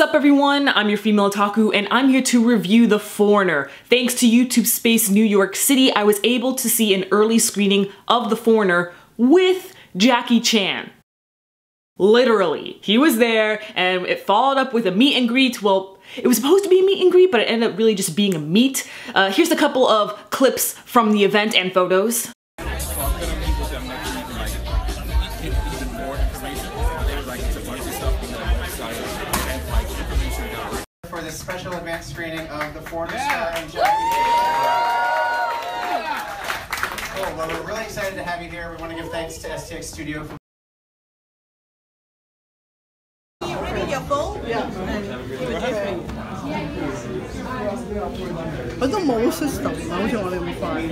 up everyone? I'm your female otaku and I'm here to review The Foreigner. Thanks to YouTube Space New York City, I was able to see an early screening of The Foreigner with Jackie Chan. Literally. He was there and it followed up with a meet and greet. Well, it was supposed to be a meet and greet, but it ended up really just being a meet. Here's a couple of clips from the event and photos. For this special advanced screening of The Foreigner starring Jackie. Cool, well, we're really excited to have you here. We want to give thanks to STX Studio for your phone? Yeah. I don't know system. I don't want to be fine.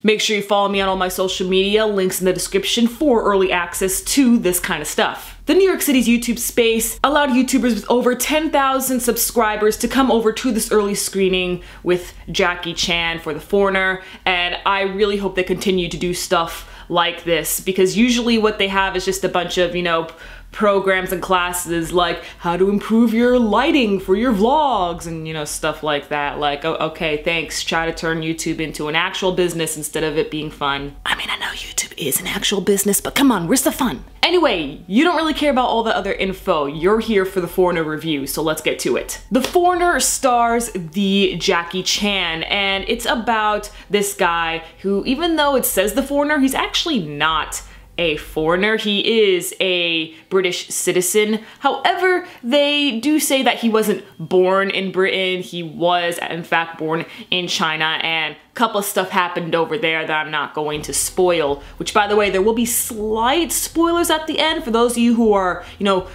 Make sure you follow me on all my social media, links in the description for early access to this kind of stuff. The New York City's YouTube Space allowed YouTubers with over 10,000 subscribers to come over to this early screening with Jackie Chan for The Foreigner, and I really hope they continue to do stuff like this, because usually what they have is just a bunch of, programs and classes like how to improve your lighting for your vlogs and stuff like that. Like, okay, thanks, try to turn YouTube into an actual business instead of it being fun. I mean, I know YouTube is an actual business, but come on, where's the fun? Anyway, you don't really care about all the other info. You're here for The Foreigner review, so let's get to it. The Foreigner stars the Jackie Chan, and it's about this guy who, even though it says The Foreigner, he's actually not a foreigner. He is a British citizen. However, they do say that he wasn't born in Britain. He was, in fact, born in China, and a couple of stuff happened over there that I'm not going to spoil, which, by the way, there will be slight spoilers at the end. For those of you who are,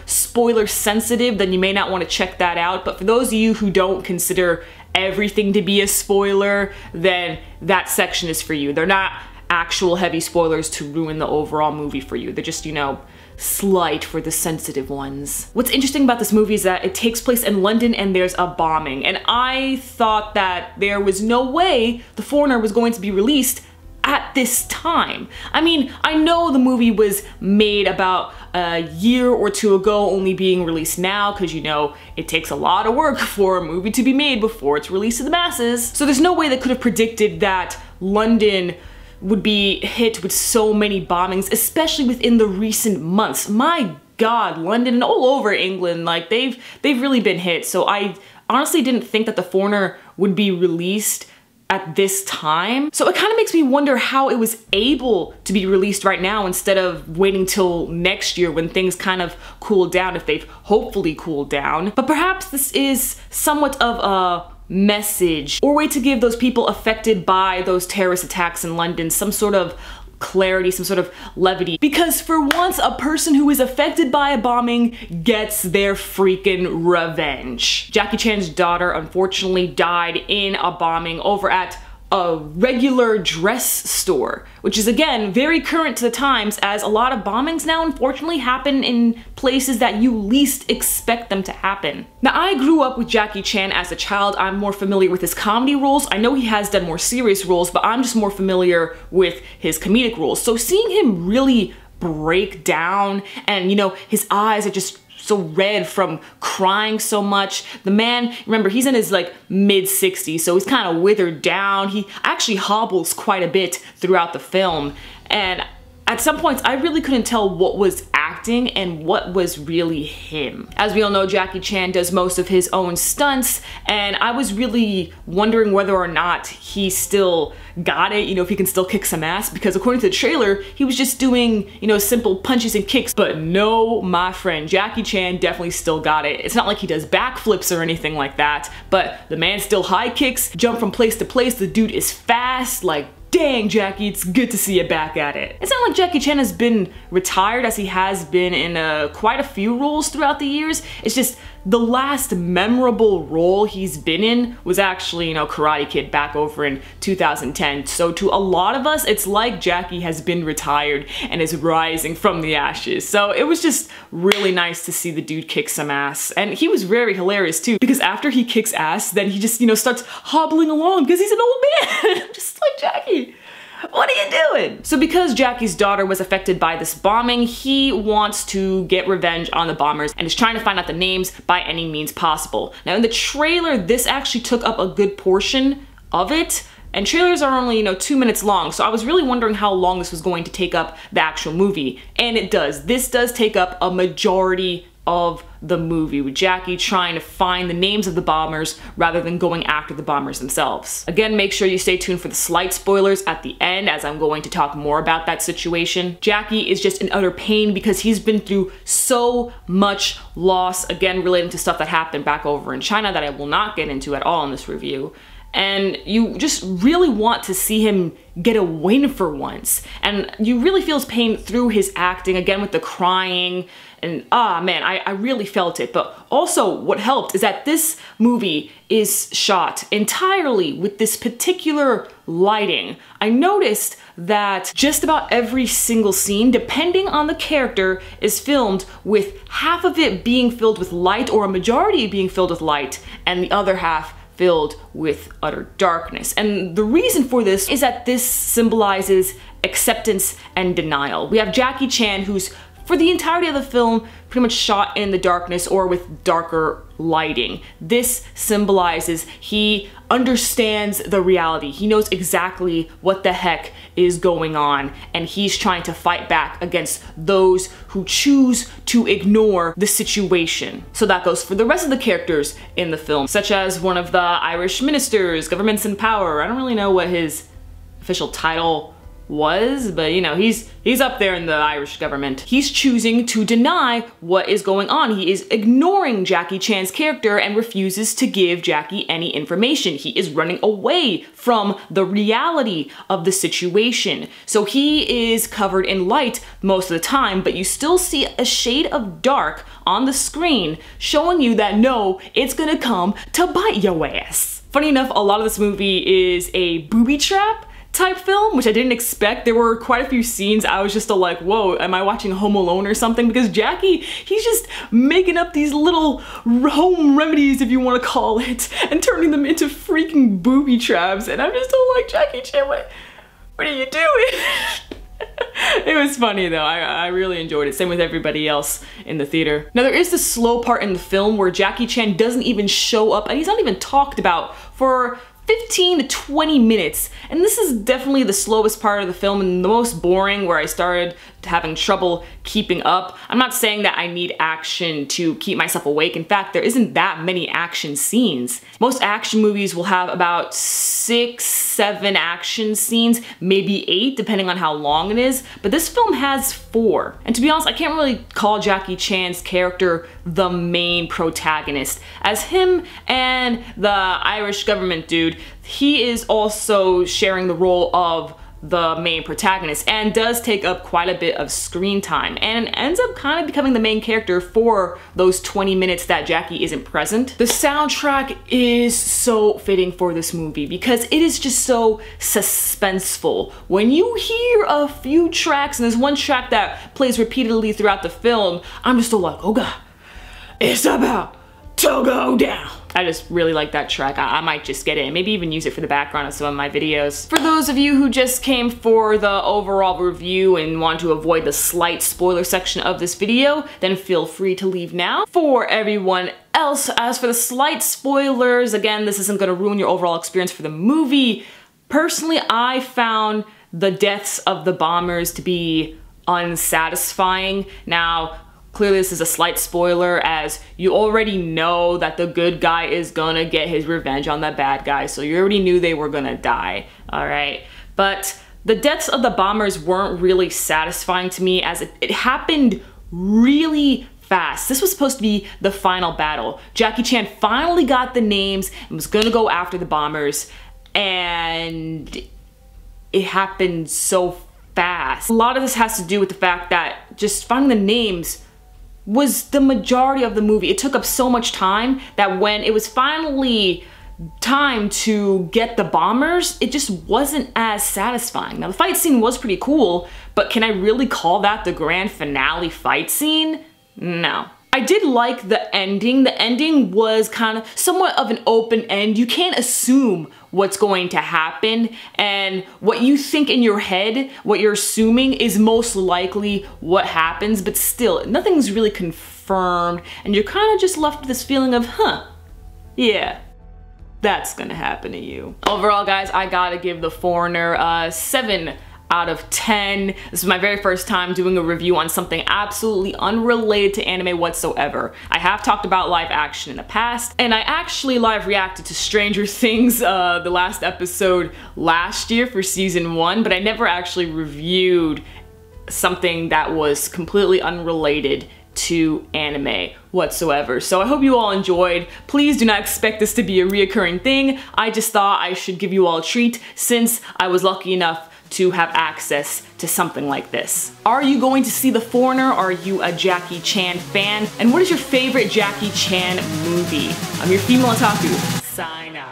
spoiler sensitive, then you may not want to check that out. But for those of you who don't consider everything to be a spoiler, then that section is for you. They're not actual heavy spoilers to ruin the overall movie for you. They're just, slight for the sensitive ones. What's interesting about this movie is that it takes place in London and there's a bombing, and I thought that there was no way The Foreigner was going to be released at this time. I mean, I know the movie was made about a year or two ago, only being released now because it takes a lot of work for a movie to be made before it's released to the masses. So there's no way they could have predicted that London would be hit with so many bombings, especially within the recent months. My God, London and all over England, like they've really been hit. So I honestly didn't think that The Foreigner would be released at this time. So it kind of makes me wonder how it was able to be released right now instead of waiting till next year when things kind of cool down, if they've hopefully cooled down. But perhaps this is somewhat of a message or way to give those people affected by those terrorist attacks in London some sort of clarity, some sort of levity. Because for once, a person who is affected by a bombing gets their freaking revenge. Jackie Chan's daughter unfortunately died in a bombing over at a regular dress store, which is again very current to the times, as a lot of bombings now unfortunately happen in places that you least expect them to happen. Now, I grew up with Jackie Chan as a child. I'm more familiar with his comedy roles. I know he has done more serious roles, but I'm just more familiar with his comedic roles. So seeing him really break down and his eyes are just so red from crying so much. The man, remember, he's in his mid-60s, so he's kind of withered down. He actually hobbles quite a bit throughout the film, and at some points I really couldn't tell what was acting and what was really him. As we all know, Jackie Chan does most of his own stunts, and I was really wondering whether or not he still got it, if he can still kick some ass, because according to the trailer, he was just doing, simple punches and kicks. But no, my friend, Jackie Chan definitely still got it. It's not like he does backflips or anything like that, but the man still high kicks, jump from place to place, the dude is fast, like, dang, Jackie, it's good to see you back at it. It's not like Jackie Chan has been retired, as he has been in quite a few roles throughout the years. It's just the last memorable role he's been in was actually, Karate Kid back over in 2010. So to a lot of us, it's like Jackie has been retired and is rising from the ashes. So it was just really nice to see the dude kick some ass. And he was very hilarious too, because after he kicks ass, then he just, starts hobbling along because he's an old man. Just like Jackie. What are you doing? So because Jackie's daughter was affected by this bombing, he wants to get revenge on the bombers and is trying to find out the names by any means possible. Now in the trailer, this actually took up a good portion of it. And trailers are only, 2 minutes long, so I was really wondering how long this was going to take up the actual movie. And it does. This does take up a majority of the movie, with Jackie trying to find the names of the bombers rather than going after the bombers themselves. Again, make sure you stay tuned for the slight spoilers at the end, as I'm going to talk more about that situation. Jackie is just in utter pain because he's been through so much loss, again relating to stuff that happened back over in China that I will not get into at all in this review. And you just really want to see him get a win for once. And you really feel his pain through his acting, again with the crying, and man, I really felt it. But also what helped is that this movie is shot entirely with this particular lighting. I noticed that just about every single scene, depending on the character, is filmed with half of it being filled with light, or a majority being filled with light, and the other half filled with utter darkness. And the reason for this is that this symbolizes acceptance and denial. We have Jackie Chan, who's for the entirety of the film pretty much shot in the darkness or with darker lighting. This symbolizes he understands the reality. He knows exactly what the heck is going on, and he's trying to fight back against those who choose to ignore the situation. So that goes for the rest of the characters in the film, such as one of the Irish ministers, governments in power. I don't really know what his official title was, but he's up there in the Irish government. He's choosing to deny what is going on. He is ignoring Jackie Chan's character and refuses to give Jackie any information. He is running away from the reality of the situation. So he is covered in light most of the time, but you still see a shade of dark on the screen showing you that no, it's gonna come to bite your ass. Funny enough, a lot of this movie is a booby trap type film, which I didn't expect. There were quite a few scenes I was just like, whoa, am I watching Home Alone or something? Because Jackie, he's just making up these little home remedies, if you want to call it, and turning them into freaking booby traps. And I'm just all like, Jackie Chan, what are you doing? It was funny though. I really enjoyed it. Same with everybody else in the theater. Now there is this slow part in the film where Jackie Chan doesn't even show up, and he's not even talked about for 15 to 20 minutes. And this is definitely the slowest part of the film and the most boring, where I started having trouble keeping up. I'm not saying that I need action to keep myself awake. In fact, there isn't that many action scenes. Most action movies will have about 6, 7 action scenes, maybe 8, depending on how long it is. But this film has 4. And to be honest, I can't really call Jackie Chan's character the main protagonist, as him and the Irish government dude, he is also sharing the role of the main protagonist and does take up quite a bit of screen time and ends up kind of becoming the main character for those 20 minutes that Jackie isn't present. The soundtrack is so fitting for this movie because it is just so suspenseful. When you hear a few tracks, and there's one track that plays repeatedly throughout the film, I'm just so like, oh god, it's about to go down. I just really like that track. I might just get it and maybe even use it for the background of some of my videos. For those of you who just came for the overall review and want to avoid the slight spoiler section of this video, then feel free to leave now. For everyone else, as for the slight spoilers, again, this isn't gonna ruin your overall experience for the movie. Personally, I found the deaths of the bombers to be unsatisfying. Now, clearly this is a slight spoiler, as you already know that the good guy is gonna get his revenge on the bad guy, so you already knew they were gonna die, alright? But the deaths of the bombers weren't really satisfying to me, as it happened really fast. This was supposed to be the final battle. Jackie Chan finally got the names and was gonna go after the bombers, and it happened so fast. A lot of this has to do with the fact that just finding the names was the majority of the movie. It took up so much time that when it was finally time to get the bombers, it just wasn't as satisfying. Now the fight scene was pretty cool, but can I really call that the grand finale fight scene? No. I did like the ending. The ending was kind of somewhat of an open end. You can't assume what's going to happen, and what you think in your head, what you're assuming, is most likely what happens, but still, nothing's really confirmed, and you're kind of just left with this feeling of, huh, yeah, that's gonna happen to you. Overall, guys, I gotta give The Foreigner 7 out of 10. This is my very first time doing a review on something absolutely unrelated to anime whatsoever. I have talked about live action in the past, and I actually live reacted to Stranger Things, the last episode last year for season 1, but I never actually reviewed something that was completely unrelated to anime whatsoever. So I hope you all enjoyed. Please do not expect this to be a reoccurring thing. I just thought I should give you all a treat since I was lucky enough to have access to something like this. Are you going to see The Foreigner? Are you a Jackie Chan fan? And what is your favorite Jackie Chan movie? I'm your female otaku. Sign out.